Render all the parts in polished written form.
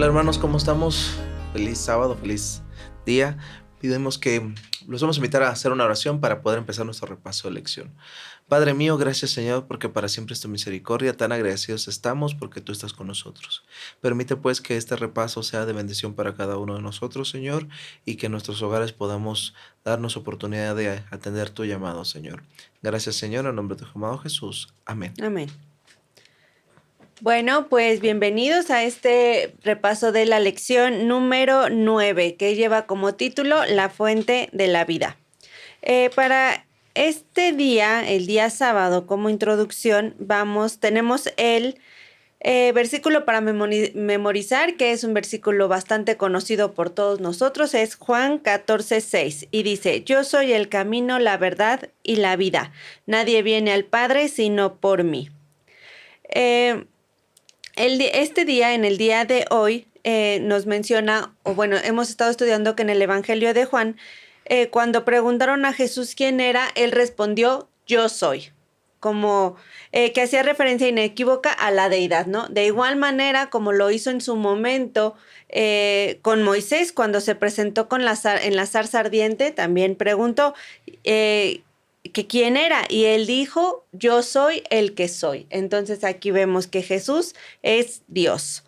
Hola hermanos, ¿cómo estamos? Feliz sábado, feliz día. Pidemos que los vamos a invitar a hacer una oración para poder empezar nuestro repaso de lección. Padre mío, gracias Señor, porque para siempre es tu misericordia. Tan agradecidos estamos porque tú estás con nosotros. Permite pues que este repaso sea de bendición para cada uno de nosotros, Señor, y que en nuestros hogares podamos darnos oportunidad de atender tu llamado, Señor. Gracias Señor, en nombre de tu amado Jesús. Amén. Amén. Bueno, pues bienvenidos a este repaso de la lección número 9, que lleva como título La fuente de la vida. Para este día, el día sábado, como introducción, tenemos el versículo para memorizar, que es un versículo bastante conocido por todos nosotros, es Juan 14:6, y dice: Yo soy el camino, la verdad y la vida. Nadie viene al Padre sino por mí. Este día, en el día de hoy, nos menciona, o bueno, hemos estado estudiando que en el Evangelio de Juan, cuando preguntaron a Jesús quién era, él respondió: Yo soy, como que hacía referencia inequívoca a la deidad, ¿no? De igual manera como lo hizo en su momento con Moisés, cuando se presentó en la zarza ardiente, también preguntó que quién era, y él dijo: Yo soy el que soy. Entonces aquí vemos que Jesús es Dios.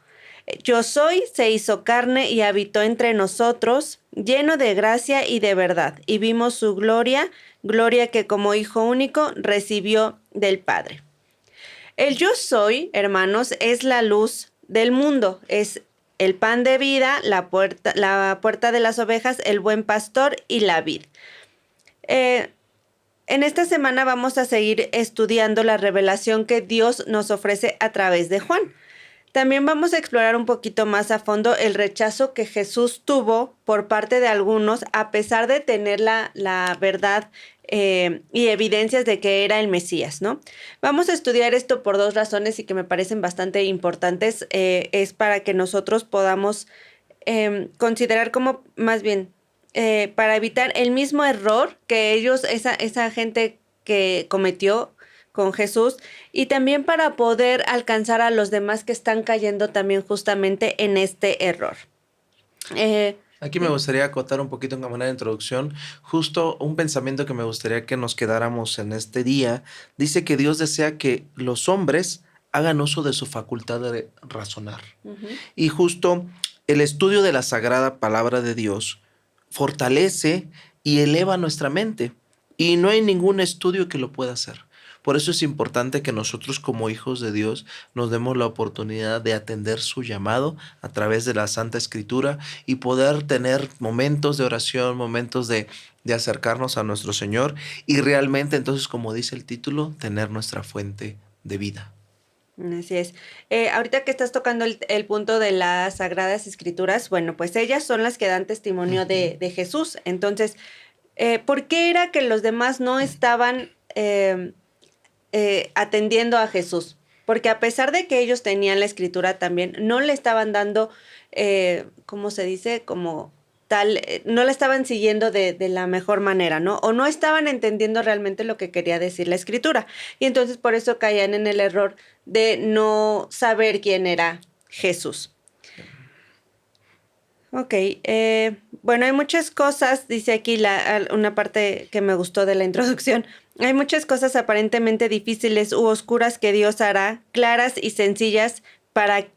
Yo soy se hizo carne y habitó entre nosotros, lleno de gracia y de verdad, y vimos su gloria, gloria que como Hijo único recibió del Padre. El yo soy, hermanos, es la luz del mundo, es el pan de vida, la puerta de las ovejas, el buen pastor y la vid. En esta semana vamos a seguir estudiando la revelación que Dios nos ofrece a través de Juan. También vamos a explorar un poquito más a fondo el rechazo que Jesús tuvo por parte de algunos, a pesar de tener la verdad y evidencias de que era el Mesías, ¿no? Vamos a estudiar esto por dos razones y que me parecen bastante importantes. Es para que nosotros podamos considerar como, más bien, para evitar el mismo error que ellos, esa gente que cometió con Jesús, y también para poder alcanzar a los demás que están cayendo también justamente en este error. Aquí me gustaría acotar un poquito en manera de introducción, justo un pensamiento que me gustaría que nos quedáramos en este día. Dice que Dios desea que los hombres hagan uso de su facultad de razonar. Y justo el estudio de la sagrada palabra de Dios fortalece y eleva nuestra mente. Y no hay ningún estudio que lo pueda hacer. Por eso es importante que nosotros como hijos de Dios nos demos la oportunidad de atender su llamado a través de la Santa Escritura y poder tener momentos de oración, momentos de acercarnos a nuestro Señor y realmente entonces, como dice el título, tener nuestra fuente de vida. Así es. Ahorita que estás tocando el punto de las Sagradas Escrituras, bueno, pues ellas son las que dan testimonio de Jesús. Entonces, ¿por qué era que los demás no estaban atendiendo a Jesús? Porque a pesar de que ellos tenían la Escritura también, no le estaban dando, ¿cómo se dice? Como tal, no la estaban siguiendo de la mejor manera, ¿no? O no estaban entendiendo realmente lo que quería decir la Escritura. Y entonces por eso caían en el error de no saber quién era Jesús. Ok, bueno, hay muchas cosas, dice aquí una parte que me gustó de la introducción. Hay muchas cosas aparentemente difíciles u oscuras que Dios hará, claras y sencillas para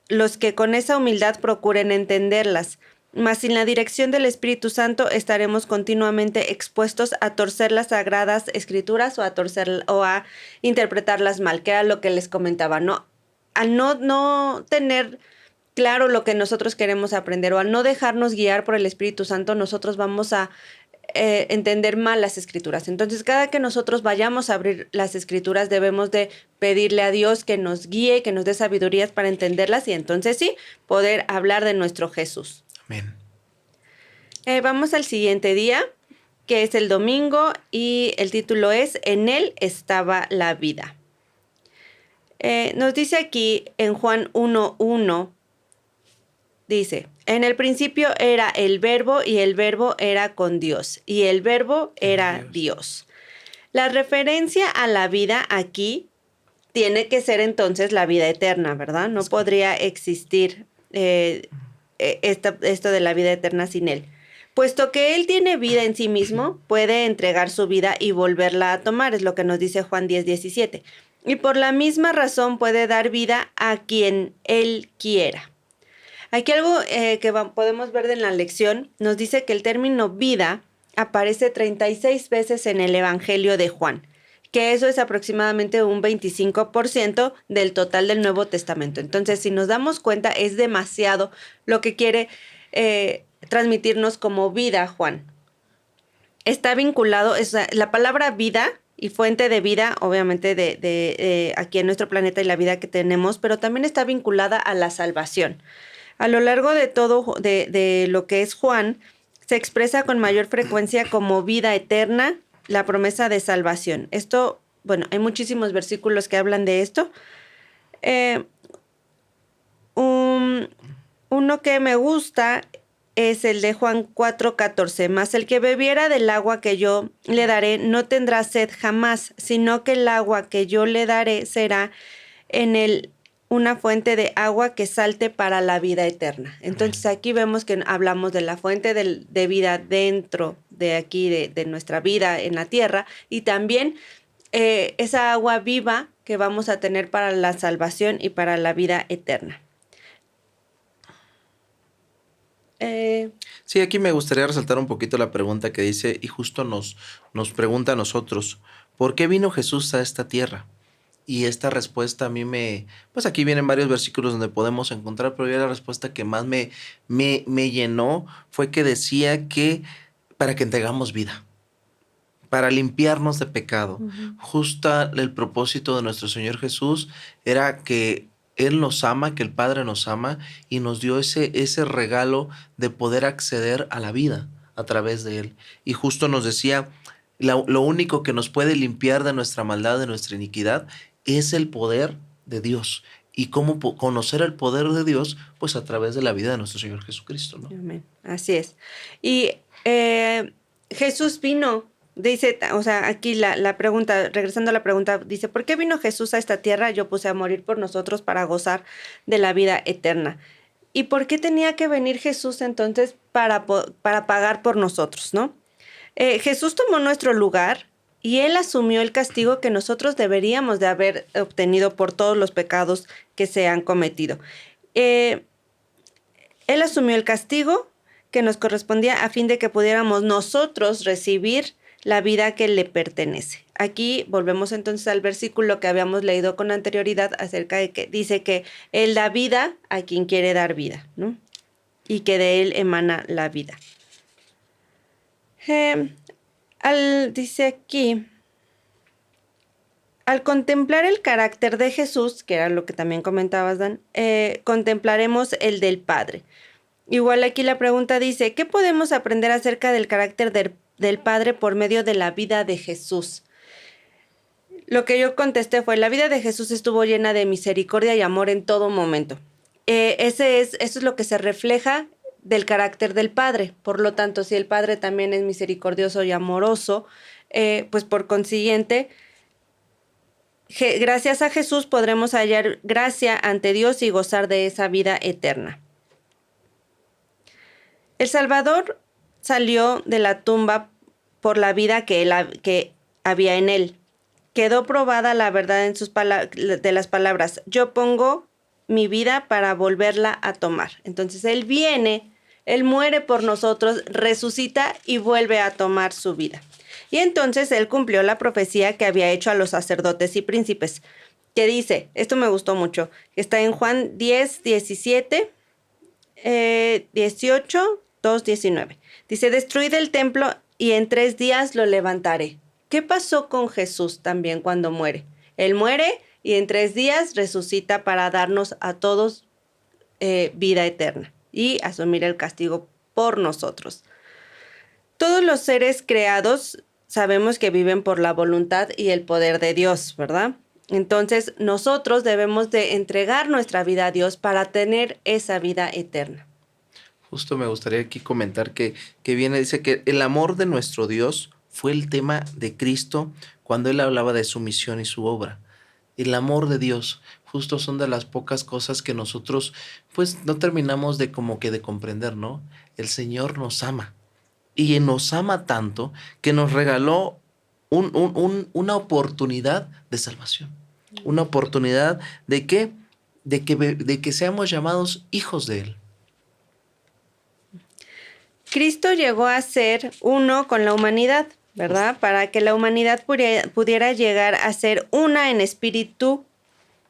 los que con esa humildad procuren entenderlas. Mas sin la dirección del Espíritu Santo estaremos continuamente expuestos a torcer las sagradas escrituras o a interpretarlas mal, que era lo que les comentaba, ¿no? Al no tener claro lo que nosotros queremos aprender o al no dejarnos guiar por el Espíritu Santo, nosotros vamos a entender mal las escrituras. Entonces, cada que nosotros vayamos a abrir las escrituras, debemos de pedirle a Dios que nos guíe, que nos dé sabidurías para entenderlas y entonces sí, poder hablar de nuestro Jesús. Amén. Vamos al siguiente día, que es el domingo, y el título es En él estaba la vida. Nos dice aquí en Juan 1:1, dice: en el principio era el verbo y el verbo era con Dios y el verbo era Dios. La referencia a la vida aquí tiene que ser entonces la vida eterna, ¿verdad? No podría existir esto de la vida eterna sin Él. Puesto que Él tiene vida en sí mismo, puede entregar su vida y volverla a tomar, es lo que nos dice Juan 10:17. Y por la misma razón puede dar vida a quien Él quiera. Aquí algo que podemos ver en la lección, nos dice que el término vida aparece 36 veces en el Evangelio de Juan, que eso es aproximadamente un 25% del total del Nuevo Testamento. Entonces, si nos damos cuenta, es demasiado lo que quiere transmitirnos como vida, Juan. Está vinculado, la palabra vida y fuente de vida, obviamente de aquí en nuestro planeta y la vida que tenemos, pero también está vinculada a la salvación. A lo largo de todo de lo que es Juan, se expresa con mayor frecuencia como vida eterna, la promesa de salvación. Esto, bueno, hay muchísimos versículos que hablan de esto. Uno que me gusta es el de Juan 4:14. Mas el que bebiera del agua que yo le daré no tendrá sed jamás, sino que el agua que yo le daré será en él una fuente de agua que salte para la vida eterna. Entonces aquí vemos que hablamos de la fuente de vida dentro de aquí, de nuestra vida en la tierra, y también esa agua viva que vamos a tener para la salvación y para la vida eterna. Sí, aquí me gustaría resaltar un poquito la pregunta que dice, y justo nos pregunta a nosotros, ¿por qué vino Jesús a esta tierra? Y esta respuesta a mí pues aquí vienen varios versículos donde podemos encontrar, pero ya la respuesta que más me llenó fue que decía que para que entregamos vida, para limpiarnos de pecado. Uh-huh. Justo el propósito de nuestro Señor Jesús era que Él nos ama, que el Padre nos ama y nos dio ese regalo de poder acceder a la vida a través de Él. Y justo nos decía, lo único que nos puede limpiar de nuestra maldad, de nuestra iniquidad, es el poder de Dios. ¿Y cómo conocer el poder de Dios? Pues a través de la vida de nuestro Señor Jesucristo, ¿no? Amén. Así es. Y Jesús vino, dice, o sea, aquí la pregunta, regresando a la pregunta, dice, ¿por qué vino Jesús a esta tierra? Yo puse a morir por nosotros para gozar de la vida eterna. ¿Y por qué tenía que venir Jesús entonces para pagar por nosotros, no? Jesús tomó nuestro lugar y Él asumió el castigo que nosotros deberíamos de haber obtenido por todos los pecados que se han cometido. Él asumió el castigo que nos correspondía a fin de que pudiéramos nosotros recibir la vida que le pertenece. Aquí volvemos entonces al versículo que habíamos leído con anterioridad acerca de que dice que Él da vida a quien quiere dar vida, ¿no? Y que de Él emana la vida. Dice aquí, al contemplar el carácter de Jesús, que era lo que también comentabas, Dan, contemplaremos el del Padre. Igual aquí la pregunta dice, ¿qué podemos aprender acerca del carácter del Padre por medio de la vida de Jesús? Lo que yo contesté fue, la vida de Jesús estuvo llena de misericordia y amor en todo momento. Eso es lo que se refleja del carácter del Padre. Por lo tanto, si el Padre también es misericordioso y amoroso, pues por consiguiente, gracias a Jesús podremos hallar gracia ante Dios y gozar de esa vida eterna. El Salvador salió de la tumba por la vida que había en él. Quedó probada la verdad en de las palabras, yo pongo mi vida para volverla a tomar. Entonces Él viene, Él muere por nosotros, resucita y vuelve a tomar su vida. Y entonces Él cumplió la profecía que había hecho a los sacerdotes y príncipes, que dice, esto me gustó mucho, está en Juan 10:17, 18, 2:19. Dice, destruid el templo y en 3 días lo levantaré. ¿Qué pasó con Jesús también cuando muere? Él muere y en 3 días resucita para darnos a todos vida eterna y asumir el castigo por nosotros. Todos los seres creados sabemos que viven por la voluntad y el poder de Dios, ¿verdad? Entonces nosotros debemos de entregar nuestra vida a Dios para tener esa vida eterna. Justo me gustaría aquí comentar que dice que el amor de nuestro Dios fue el tema de Cristo cuando Él hablaba de su misión y su obra. El amor de Dios. justo son de las pocas cosas que nosotros pues no terminamos de como que de comprender, ¿no? El Señor nos ama y nos ama tanto que nos regaló una oportunidad de salvación, una oportunidad de que, de que seamos llamados hijos de Él. Cristo llegó a ser uno con la humanidad, ¿verdad? Para que la humanidad pudiera llegar a ser una en espíritu,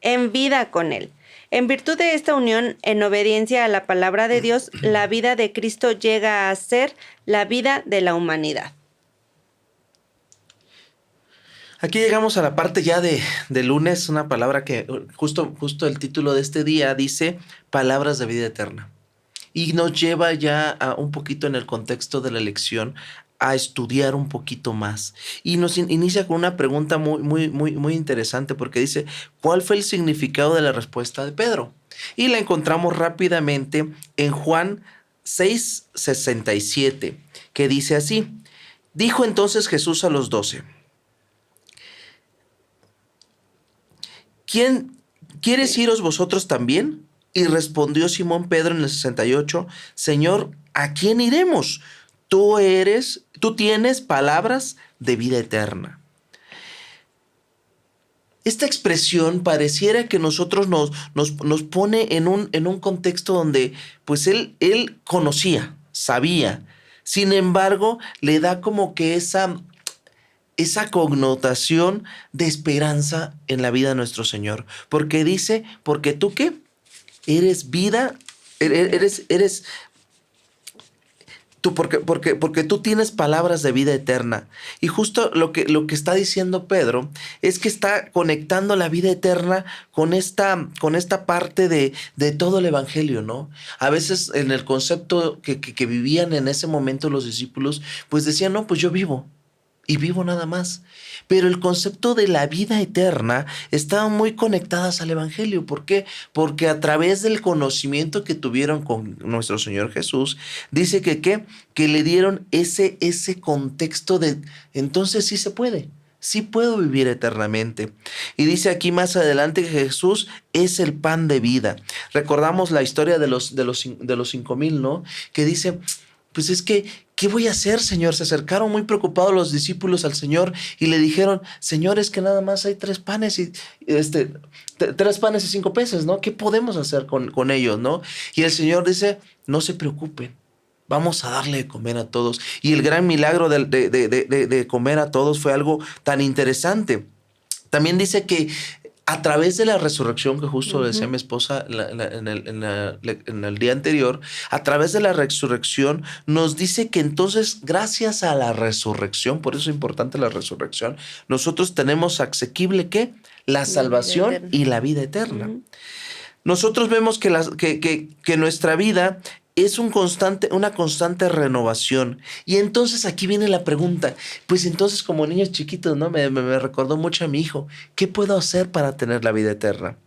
en vida con Él. En virtud de esta unión, en obediencia a la palabra de Dios, la vida de Cristo llega a ser la vida de la humanidad. Aquí llegamos a la parte ya de lunes, una palabra que justo el título de este día dice palabras de vida eterna. Y nos lleva ya a un poquito en el contexto de la lección a estudiar un poquito más. Y nos inicia con una pregunta muy interesante porque dice, ¿cuál fue el significado de la respuesta de Pedro? Y la encontramos rápidamente en Juan 6:67, que dice así, dijo entonces Jesús a los 12, ¿quieres iros vosotros también? Y respondió Simón Pedro en el 68, Señor, ¿a quién iremos? Tú tienes palabras de vida eterna. Esta expresión pareciera que nosotros nos pone en un contexto donde pues él conocía, sabía. Sin embargo, le da como que esa connotación de esperanza en la vida de nuestro Señor. Porque dice, porque tú ¿qué? Eres vida, eres tú, porque tú tienes palabras de vida eterna. Y justo lo que está diciendo Pedro es que está conectando la vida eterna con esta parte de todo el evangelio, ¿no? A veces en el concepto que vivían en ese momento los discípulos, pues decían, no, pues yo vivo. Y vivo nada más. Pero el concepto de la vida eterna estaba muy conectadas al evangelio. ¿Por qué? Porque a través del conocimiento que tuvieron con nuestro Señor Jesús, dice que le dieron ese contexto de, entonces sí se puede. Sí puedo vivir eternamente. Y dice aquí más adelante que Jesús es el pan de vida. Recordamos la historia de los 5,000, ¿no? Que dice, pues es que, ¿qué voy a hacer, Señor? Se acercaron muy preocupados los discípulos al Señor y le dijeron, Señor, es que nada más hay 3 panes y 3 panes y 5 peces, ¿no? ¿Qué podemos hacer con ellos, no? Y el Señor dice, no se preocupen, vamos a darle de comer a todos. Y el gran milagro de comer a todos fue algo tan interesante. También dice que a través de la resurrección, que justo decía mi esposa en el día anterior, a través de la resurrección nos dice que entonces gracias a la resurrección, por eso es importante la resurrección, nosotros tenemos asequible ¿qué? La salvación y la vida eterna. Nosotros vemos que nuestra vida es una constante renovación. Y entonces aquí viene la pregunta, pues entonces como niños chiquitos, ¿no? Me recordó mucho a mi hijo, ¿qué puedo hacer para tener la vida eterna?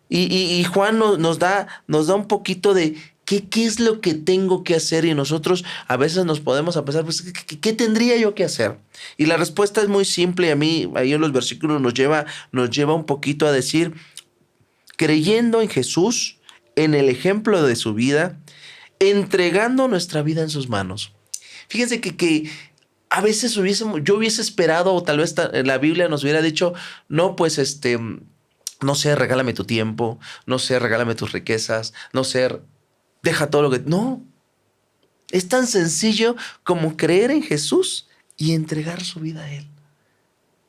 Y Juan nos da un poquito de ¿qué es lo que tengo que hacer? Y nosotros a veces nos podemos a pensar, pues, ¿qué tendría yo que hacer? Y la respuesta es muy simple, y a mí ahí en los versículos nos lleva un poquito a decir, creyendo en Jesús, en el ejemplo de su vida, entregando nuestra vida en sus manos. Fíjense que a veces yo hubiese esperado, o tal vez la Biblia nos hubiera dicho, no, pues no sé, regálame tu tiempo, no sé, regálame tus riquezas, no sé, deja todo lo que... No, es tan sencillo como creer en Jesús y entregar su vida a Él.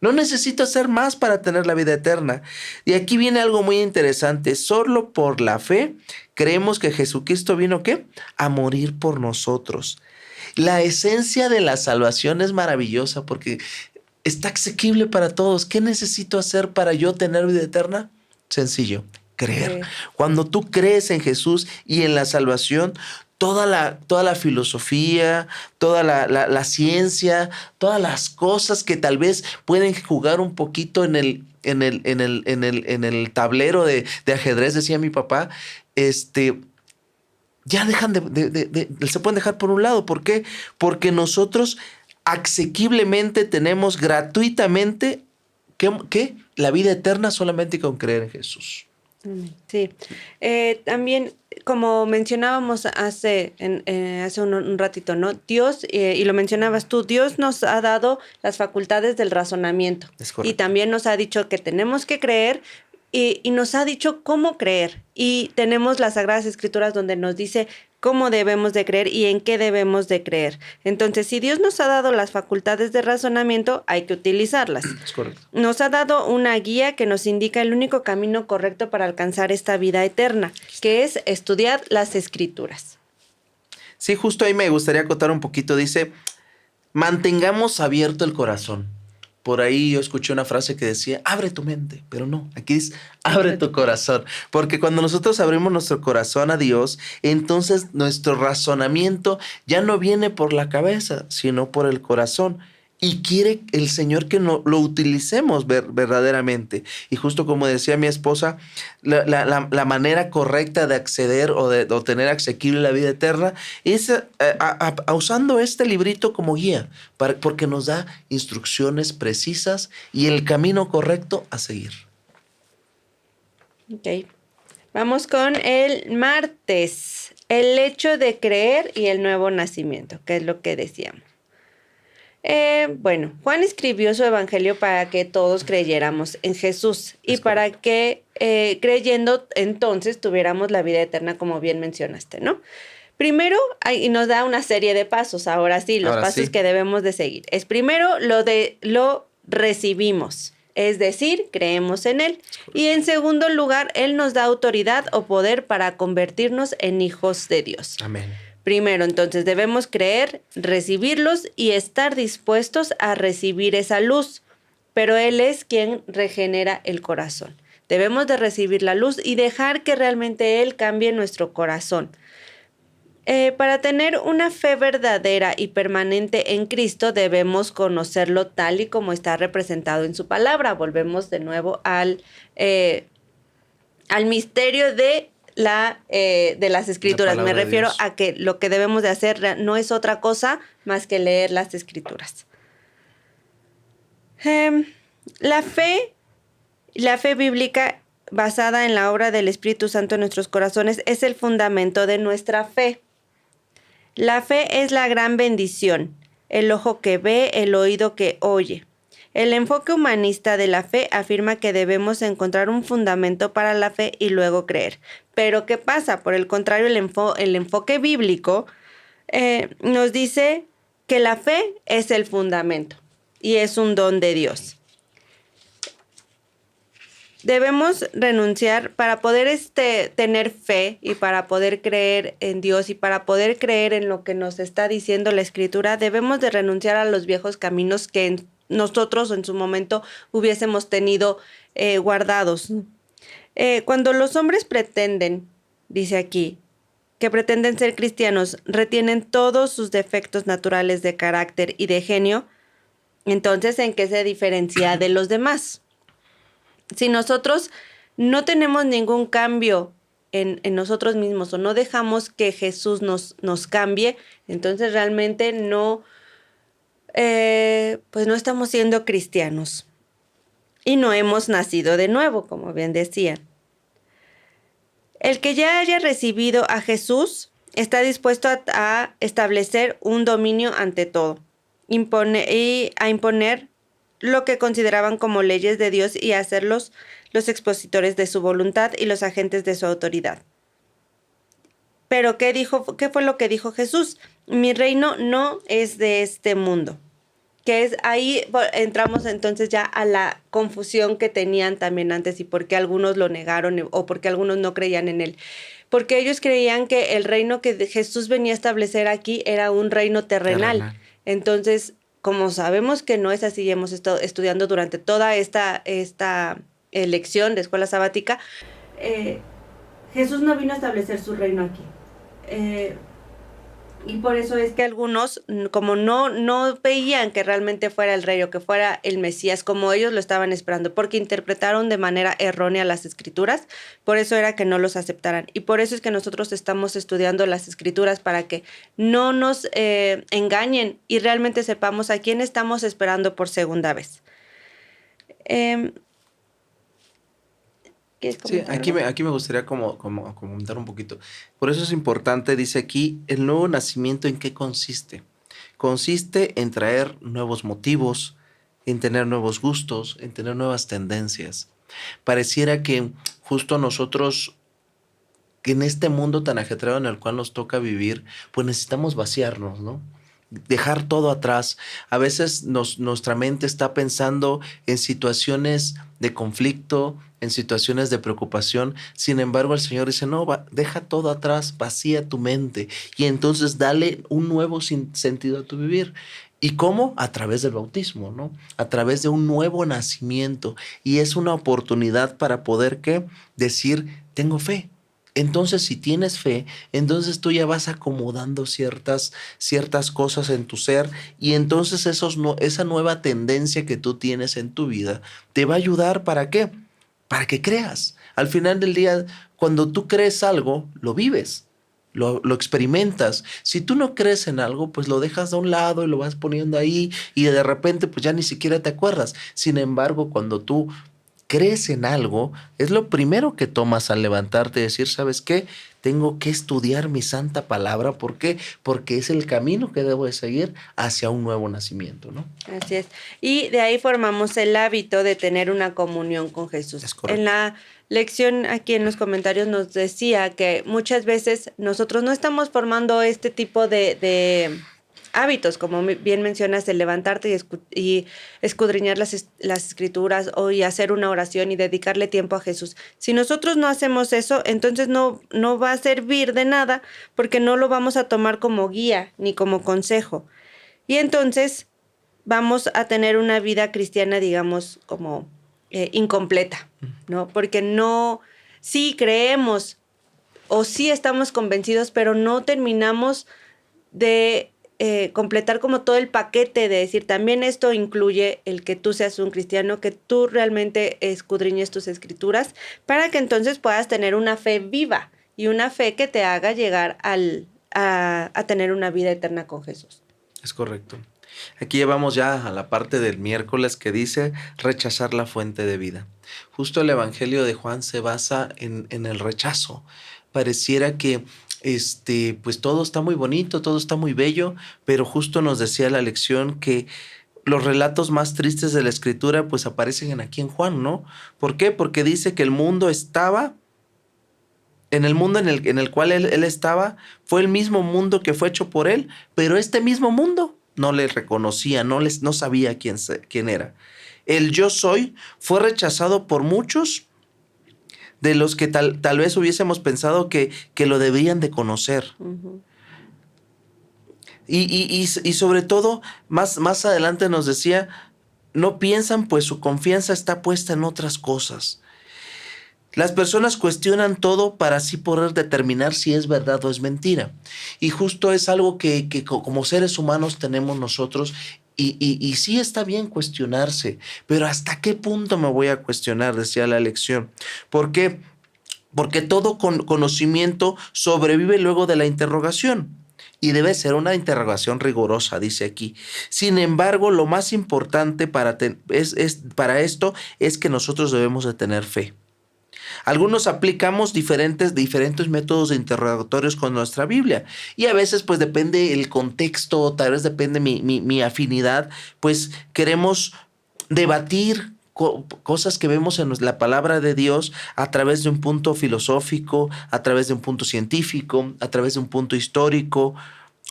No necesito hacer más para tener la vida eterna. Y aquí viene algo muy interesante. Solo por la fe creemos que Jesucristo vino ¿qué? A morir por nosotros. La esencia de la salvación es maravillosa porque está asequible para todos. ¿Qué necesito hacer para yo tener vida eterna? Sencillo, creer. Cuando tú crees en Jesús y en la salvación, toda la filosofía, toda la ciencia, todas las cosas que tal vez pueden jugar un poquito en el tablero de ajedrez, decía mi papá, ya dejan se pueden dejar por un lado. ¿Por qué? Porque nosotros asequiblemente tenemos gratuitamente ¿qué? La vida eterna solamente con creer en Jesús. Sí. También, como mencionábamos hace un ratito, ¿no? Dios, y lo mencionabas tú, Dios nos ha dado las facultades del razonamiento Es y correcto. también nos ha dicho que tenemos que creer y nos ha dicho cómo creer. Y tenemos las Sagradas Escrituras donde nos dice cómo debemos de creer y en qué debemos de creer. Entonces, si Dios nos ha dado las facultades de razonamiento, hay que utilizarlas. Es correcto. Nos ha dado una guía que nos indica el único camino correcto para alcanzar esta vida eterna, que es estudiar las Escrituras. Sí, justo ahí me gustaría acotar un poquito. Dice, mantengamos abierto el corazón. Por ahí yo escuché una frase que decía, abre tu mente, pero no, aquí es, abre tu corazón. Porque cuando nosotros abrimos nuestro corazón a Dios, entonces nuestro razonamiento ya no viene por la cabeza, sino por el corazón. Y quiere el Señor que no, lo utilicemos verdaderamente. Y justo como decía mi esposa, la manera correcta de acceder o de tener asequible la vida eterna es usando este librito como guía, porque nos da instrucciones precisas y el camino correcto a seguir. Ok. Vamos con el martes. El hecho de creer y el nuevo nacimiento, que es lo que decíamos. Bueno, Juan escribió su evangelio para que todos creyéramos en Jesús y para que creyendo entonces tuviéramos la vida eterna, como bien mencionaste, ¿no? Primero, y nos da una serie de pasos, ahora sí, los pasos que debemos de seguir. Es primero lo recibimos, es decir, creemos en Él. Y en segundo lugar, Él nos da autoridad o poder para convertirnos en hijos de Dios. Amén. Primero, entonces, debemos creer, recibirlos y estar dispuestos a recibir esa luz. Pero Él es quien regenera el corazón. Debemos de recibir la luz y dejar que realmente Él cambie nuestro corazón. Para tener una fe verdadera y permanente en Cristo, debemos conocerlo tal y como está representado en su palabra. Volvemos de nuevo al misterio de las Escrituras. Me refiero a que lo que debemos de hacer no es otra cosa más que leer las Escrituras. La fe bíblica basada en la obra del Espíritu Santo en nuestros corazones es el fundamento de nuestra fe. La fe es la gran bendición, el ojo que ve, el oído que oye. El enfoque humanista de la fe afirma que debemos encontrar un fundamento para la fe y luego creer. Pero ¿qué pasa? Por el contrario, el enfoque bíblico nos dice que la fe es el fundamento y es un don de Dios. Debemos renunciar para poder tener fe y para poder creer en Dios y para poder creer en lo que nos está diciendo la Escritura. Debemos de renunciar a los viejos caminos que nosotros en su momento hubiésemos tenido guardados. Cuando los hombres pretenden, dice aquí, que pretenden ser cristianos, retienen todos sus defectos naturales de carácter y de genio, entonces ¿en qué se diferencia de los demás? Si nosotros no tenemos ningún cambio en nosotros mismos o no dejamos que Jesús nos cambie, entonces realmente no, pues no estamos siendo cristianos y no hemos nacido de nuevo, como bien decían. El que ya haya recibido a Jesús está dispuesto a establecer un dominio ante todo y a imponer lo que consideraban como leyes de Dios y hacerlos los expositores de su voluntad y los agentes de su autoridad. Pero ¿qué fue lo que dijo Jesús? Mi reino no es de este mundo. Que es ahí entramos entonces ya a la confusión que tenían también antes y por qué algunos lo negaron o por qué algunos no creían en él. Porque ellos creían que el reino que Jesús venía a establecer aquí era un reino terrenal. Entonces, como sabemos que no es así y hemos estado estudiando durante toda esta lección de escuela sabática, Jesús no vino a establecer su reino aquí. Y por eso es que algunos, como no veían que realmente fuera el rey o que fuera el Mesías como ellos lo estaban esperando, porque interpretaron de manera errónea las Escrituras, por eso era que no los aceptaran. Y por eso es que nosotros estamos estudiando las Escrituras para que no nos engañen y realmente sepamos a quién estamos esperando por segunda vez. ¿Quieres Sí, comentar algo? aquí me gustaría como comentar un poquito. Por eso es importante, dice aquí, el nuevo nacimiento, ¿en qué consiste? Consiste en traer nuevos motivos, en tener nuevos gustos, en tener nuevas tendencias. Pareciera que justo nosotros, que en este mundo tan ajetreado en el cual nos toca vivir, pues necesitamos vaciarnos, ¿no? Dejar todo atrás. A veces nuestra mente está pensando en situaciones de conflicto, en situaciones de preocupación. Sin embargo, el Señor dice, no, deja todo atrás, vacía tu mente y entonces dale un nuevo sentido a tu vivir. ¿Y cómo? A través del bautismo, ¿no? A través de un nuevo nacimiento. Y es una oportunidad para poder, ¿qué? Decir, tengo fe. Entonces, si tienes fe, entonces tú ya vas acomodando ciertas cosas en tu ser y entonces esa nueva tendencia que tú tienes en tu vida te va a ayudar ¿para qué? Para que creas. Al final del día, cuando tú crees algo, lo vives. Lo experimentas. Si tú no crees en algo, pues lo dejas de un lado y lo vas poniendo ahí y de repente pues ya ni siquiera te acuerdas. Sin embargo, cuando tú crees en algo, es lo primero que tomas al levantarte y decir, ¿sabes qué? Tengo que estudiar mi santa palabra. ¿Por qué? Porque es el camino que debo de seguir hacia un nuevo nacimiento, ¿no? Así es. Y de ahí formamos el hábito de tener una comunión con Jesús. Es correcto. En la lección aquí en los comentarios nos decía que muchas veces nosotros no estamos formando este tipo de hábitos, como bien mencionas, el levantarte y escudriñar las escrituras y hacer una oración y dedicarle tiempo a Jesús. Si nosotros no hacemos eso, entonces no va a servir de nada porque no lo vamos a tomar como guía ni como consejo. Y entonces vamos a tener una vida cristiana, digamos, como incompleta, ¿no? Porque sí creemos o sí estamos convencidos, pero no terminamos de completar como todo el paquete de decir, también esto incluye el que tú seas un cristiano, que tú realmente escudriñes tus escrituras, para que entonces puedas tener una fe viva y una fe que te haga llegar a tener una vida eterna con Jesús. Es correcto. Aquí llevamos ya a la parte del miércoles que dice rechazar la fuente de vida. Justo el Evangelio de Juan se basa en el rechazo. Pareciera que pues todo está muy bonito, todo está muy bello, pero justo nos decía la lección que los relatos más tristes de la Escritura pues aparecen aquí en Juan, ¿no? ¿Por qué? Porque dice que el mundo estaba, en el mundo en el cual él estaba, fue el mismo mundo que fue hecho por él, pero este mismo mundo no le reconocía, no sabía quién era. El yo soy fue rechazado por muchos de los que tal vez hubiésemos pensado que lo debían de conocer. Uh-huh. Y sobre todo, más adelante nos decía, no piensan pues su confianza está puesta en otras cosas. Las personas cuestionan todo para así poder determinar si es verdad o es mentira. Y justo es algo que como seres humanos tenemos nosotros. Y sí está bien cuestionarse, pero ¿hasta qué punto me voy a cuestionar? Decía la lección. ¿Por qué? Porque todo conocimiento sobrevive luego de la interrogación. Y debe ser una interrogación rigurosa, dice aquí. Sin embargo, lo más importante para esto es que nosotros debemos de tener fe. Algunos aplicamos diferentes métodos de interrogatorios con nuestra Biblia y a veces pues depende el contexto, tal vez depende mi afinidad, pues queremos debatir cosas que vemos en la palabra de Dios a través de un punto filosófico, a través de un punto científico, a través de un punto histórico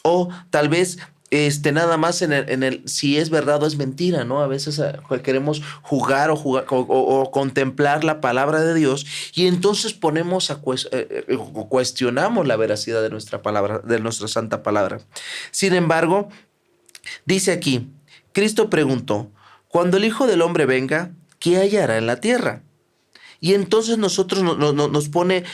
o tal vez nada más en el si es verdad o es mentira, ¿no? A veces queremos jugar o contemplar la palabra de Dios y entonces ponemos cuestionamos la veracidad de nuestra palabra, de nuestra santa palabra. Sin embargo, dice aquí, Cristo preguntó, cuando el Hijo del Hombre venga, ¿qué hallará en la tierra? Y entonces nosotros nos pone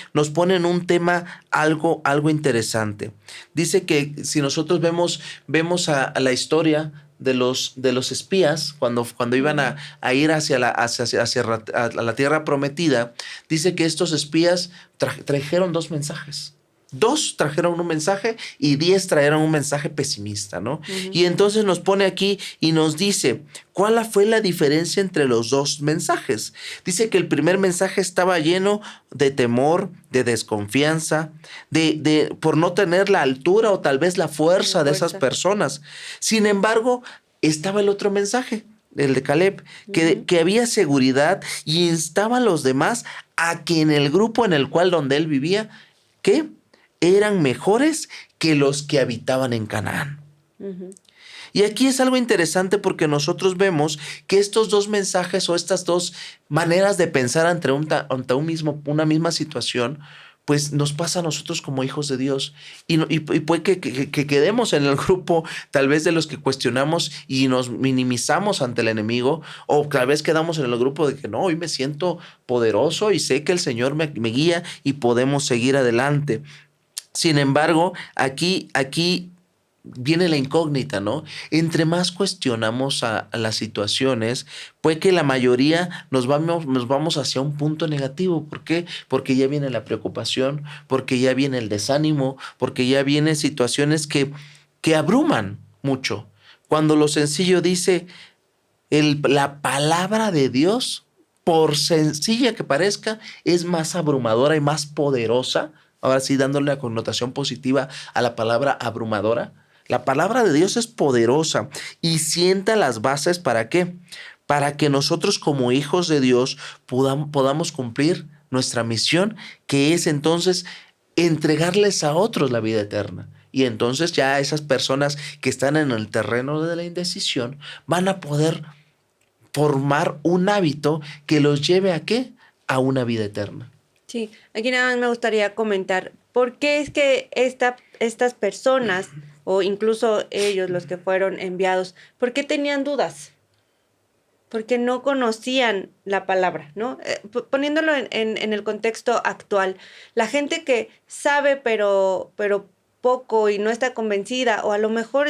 en un tema algo interesante. Dice que si nosotros vemos a la historia de los espías cuando iban a ir hacia la tierra prometida, dice que estos espías trajeron dos mensajes. 2 trajeron un mensaje y 10 trajeron un mensaje pesimista, ¿no? Ujú. Y entonces nos pone aquí y nos dice, ¿cuál fue la diferencia entre los 2 mensajes? Dice que el primer mensaje estaba lleno de temor, de desconfianza, por no tener la altura o tal vez la fuerza de esas personas. Sin embargo, estaba el otro mensaje, el de Caleb, que había seguridad y instaba a los demás a que en el grupo en el cual donde él vivía, ¿qué? Eran mejores que los que habitaban en Canaán. Ujú. Y aquí es algo interesante porque nosotros vemos que estos 2 mensajes o estas 2 maneras de pensar ante una misma situación, pues nos pasa a nosotros como hijos de Dios. Y puede que quedemos en el grupo tal vez de los que cuestionamos y nos minimizamos ante el enemigo, o tal vez quedamos en el grupo de que no, hoy me siento poderoso y sé que el Señor me guía y podemos seguir adelante. Sin embargo, aquí viene la incógnita, ¿no? Entre más cuestionamos a las situaciones, puede que la mayoría nos vamos hacia un punto negativo. ¿Por qué? Porque ya viene la preocupación, porque ya viene el desánimo, porque ya vienen situaciones que abruman mucho. Cuando lo sencillo dice, la palabra de Dios, por sencilla que parezca, es más abrumadora y más poderosa. Ahora sí, dándole la connotación positiva a la palabra abrumadora. La palabra de Dios es poderosa y sienta las bases ¿para qué? Para que nosotros como hijos de Dios podamos cumplir nuestra misión, que es entonces entregarles a otros la vida eterna. Y entonces ya esas personas que están en el terreno de la indecisión van a poder formar un hábito que los lleve ¿a qué? A una vida eterna. Sí, aquí nada más me gustaría comentar, ¿por qué es que estas personas, o incluso ellos, los que fueron enviados, por qué tenían dudas? Porque no conocían la palabra, ¿no? Poniéndolo en el contexto actual, la gente que sabe pero poco y no está convencida, o a lo mejor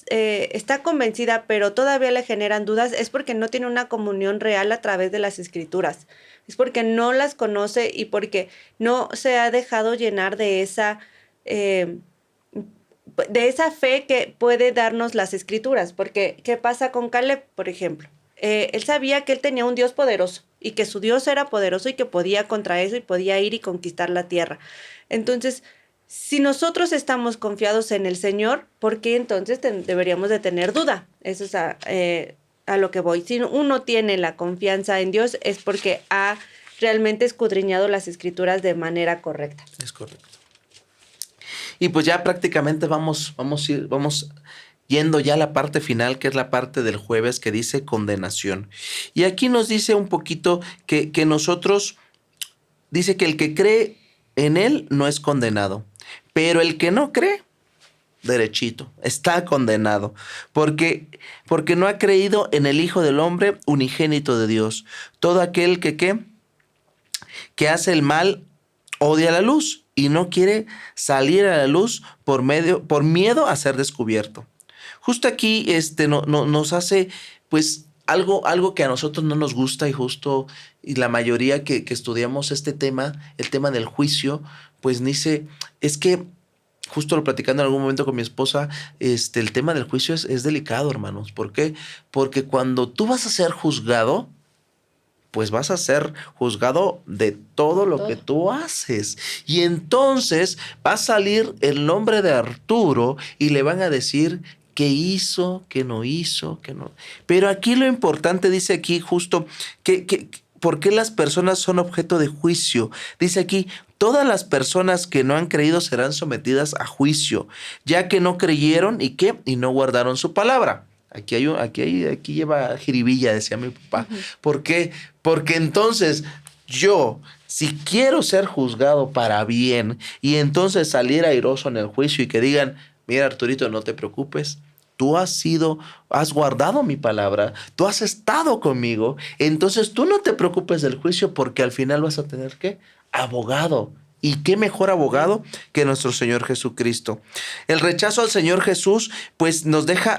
está convencida pero todavía le generan dudas, es porque no tiene una comunión real a través de las escrituras. Es porque no las conoce y porque no se ha dejado llenar de esa fe que puede darnos las escrituras. Porque, ¿qué pasa con Caleb, por ejemplo? Él sabía que él tenía un Dios poderoso y que su Dios era poderoso y que podía contra eso y podía ir y conquistar la tierra. Entonces, si nosotros estamos confiados en el Señor, ¿por qué entonces deberíamos de tener duda? Eso es a lo que voy. Si uno tiene la confianza en Dios es porque ha realmente escudriñado las escrituras de manera correcta. Es correcto. Y pues ya prácticamente vamos yendo ya a la parte final, que es la parte del jueves, que dice condenación. Y aquí nos dice un poquito que nosotros, dice que el que cree en él no es condenado, pero el que no cree, derechito, está condenado, porque no ha creído en el Hijo del Hombre unigénito de Dios. Todo aquel que hace el mal odia la luz y no quiere salir a la luz por miedo a ser descubierto. Justo aquí nos hace pues algo que a nosotros no nos gusta, y la mayoría que estudiamos este tema, el tema del juicio, pues dice, es que justo lo platicando en algún momento con mi esposa, el tema del juicio es delicado, hermanos. ¿Por qué? Porque cuando tú vas a ser juzgado, pues vas a ser juzgado de todo lo que tú haces. Y entonces va a salir el nombre de Arturo y le van a decir qué hizo, qué no hizo, qué no. Pero aquí lo importante, dice aquí justo, ¿por qué las personas son objeto de juicio? Dice aquí, todas las personas que no han creído serán sometidas a juicio, ya que no creyeron y no guardaron su palabra. Aquí lleva jiribilla, decía mi papá. Uh-huh. ¿Por qué? Porque entonces yo, si quiero ser juzgado para bien y entonces salir airoso en el juicio y que digan, mira Arturito, no te preocupes, tú has guardado mi palabra, tú has estado conmigo, entonces tú no te preocupes del juicio porque al final vas a tener ¿qué? Abogado. ¿Y qué mejor abogado que nuestro Señor Jesucristo? El rechazo al Señor Jesús pues nos deja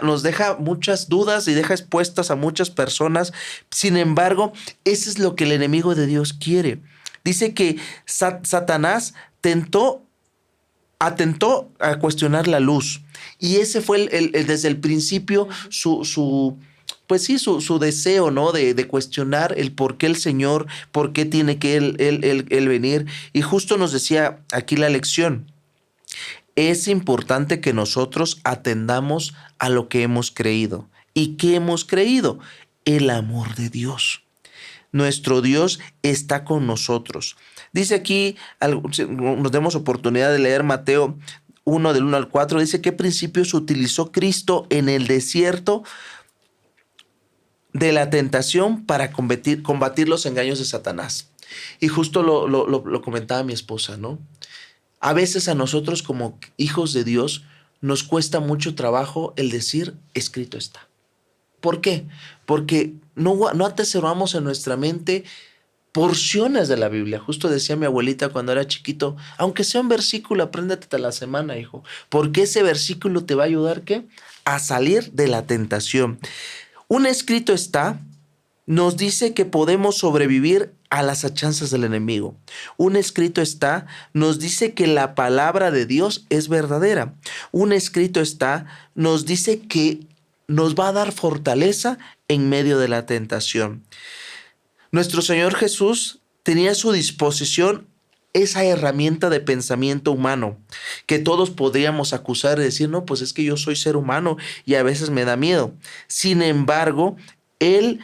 muchas dudas y deja expuestas a muchas personas. Sin embargo, eso es lo que el enemigo de Dios quiere. Dice que Satanás tentó atentó a cuestionar la luz. Y ese fue desde el principio pues sí, su deseo, ¿no? De cuestionar el por qué el Señor, por qué tiene que él venir. Y justo nos decía aquí la lección. Es importante que nosotros atendamos a lo que hemos creído. ¿Y qué hemos creído? El amor de Dios. Nuestro Dios está con nosotros. Dice aquí, nos demos oportunidad de leer Mateo 1 del 1 al 4, dice qué principios utilizó Cristo en el desierto de la tentación para combatir los engaños de Satanás. Y justo lo comentaba mi esposa, ¿no? A veces a nosotros como hijos de Dios nos cuesta mucho trabajo el decir, escrito está. ¿Por qué? Porque no atesoramos en nuestra mente porciones de la Biblia. Justo decía mi abuelita cuando era chiquito, aunque sea un versículo, apréndete a la semana, hijo, porque ese versículo te va a ayudar, ¿qué? A salir de la tentación. Un escrito está, nos dice que podemos sobrevivir a las achanzas del enemigo. Un escrito está, nos dice que la palabra de Dios es verdadera. Un escrito está, nos dice que nos va a dar fortaleza en medio de la tentación. Nuestro Señor Jesús tenía a su disposición esa herramienta de pensamiento humano que todos podríamos acusar y decir, no, pues es que yo soy ser humano y a veces me da miedo. Sin embargo, Él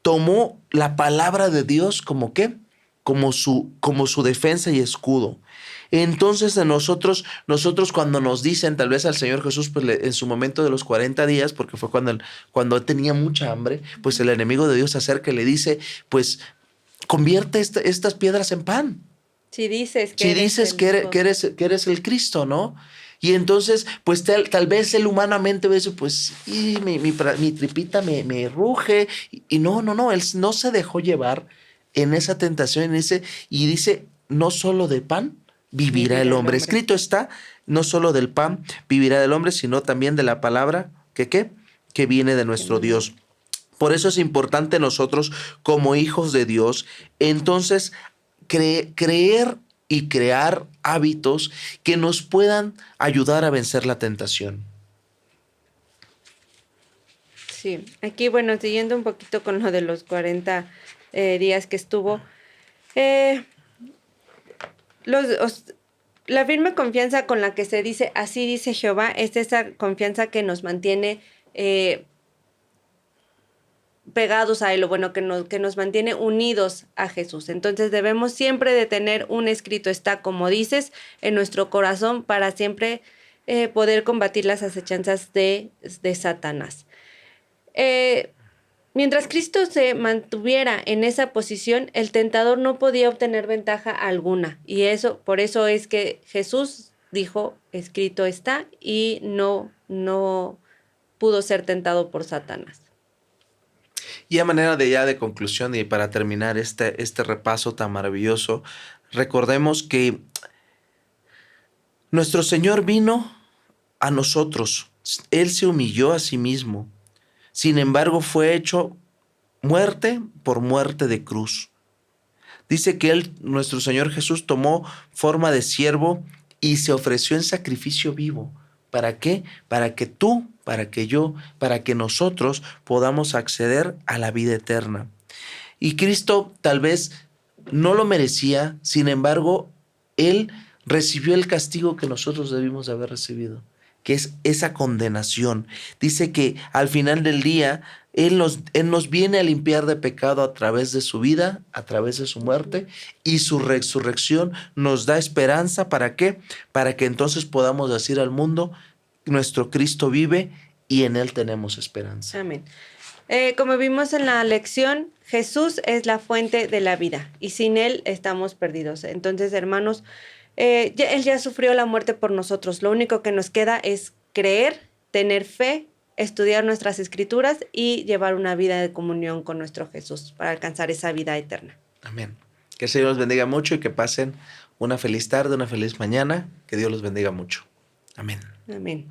tomó la palabra de Dios como ¿qué? Como su defensa y escudo. Entonces nosotros cuando nos dicen tal vez al Señor Jesús pues, en su momento de los 40 días, porque fue cuando tenía mucha hambre, pues el enemigo de Dios se acerca y le dice, pues convierte estas piedras en pan. Si dices que eres el Cristo, ¿no? Y entonces, pues tal vez él humanamente ve eso, pues mi tripita me ruge. Y no, él no se dejó llevar en esa tentación y dice, no solo de pan vivirá el hombre. Escrito está, no solo del pan vivirá el hombre, sino también de la palabra que viene de nuestro Dios. Por eso es importante nosotros como hijos de Dios, entonces creer y crear hábitos que nos puedan ayudar a vencer la tentación. Sí, aquí, bueno, siguiendo un poquito con lo de los 40 días que estuvo, la firme confianza con la que se dice, así dice Jehová, es esa confianza que nos mantiene pegados a él, o bueno, que nos mantiene unidos a Jesús. Entonces debemos siempre de tener un escrito está, como dices, en nuestro corazón para siempre poder combatir las acechanzas de Satanás. Mientras Cristo se mantuviera en esa posición, el tentador no podía obtener ventaja alguna. Y por eso es que Jesús dijo, escrito está, y no pudo ser tentado por Satanás. Y a manera de conclusión y para terminar este repaso tan maravilloso, recordemos que nuestro Señor vino a nosotros. Él se humilló a sí mismo. Sin embargo, fue hecho muerte por muerte de cruz. Dice que nuestro Señor Jesús, tomó forma de siervo y se ofreció en sacrificio vivo. ¿Para qué? Para que tú, para que yo, para que nosotros podamos acceder a la vida eterna. Y Cristo tal vez no lo merecía, sin embargo, Él recibió el castigo que nosotros debimos de haber recibido, que es esa condenación. Dice que al final del día, Él nos viene a limpiar de pecado a través de su vida, a través de su muerte, y su resurrección nos da esperanza. ¿Para qué? Para que entonces podamos decir al mundo, nuestro Cristo vive y en Él tenemos esperanza. Amén. Como vimos en la lección, Jesús es la fuente de la vida y sin Él estamos perdidos. Entonces, hermanos, Él ya sufrió la muerte por nosotros. Lo único que nos queda es creer, tener fe, estudiar nuestras escrituras y llevar una vida de comunión con nuestro Jesús para alcanzar esa vida eterna. Amén. Que el Señor los bendiga mucho y que pasen una feliz tarde, una feliz mañana. Que Dios los bendiga mucho. Amén. Amén.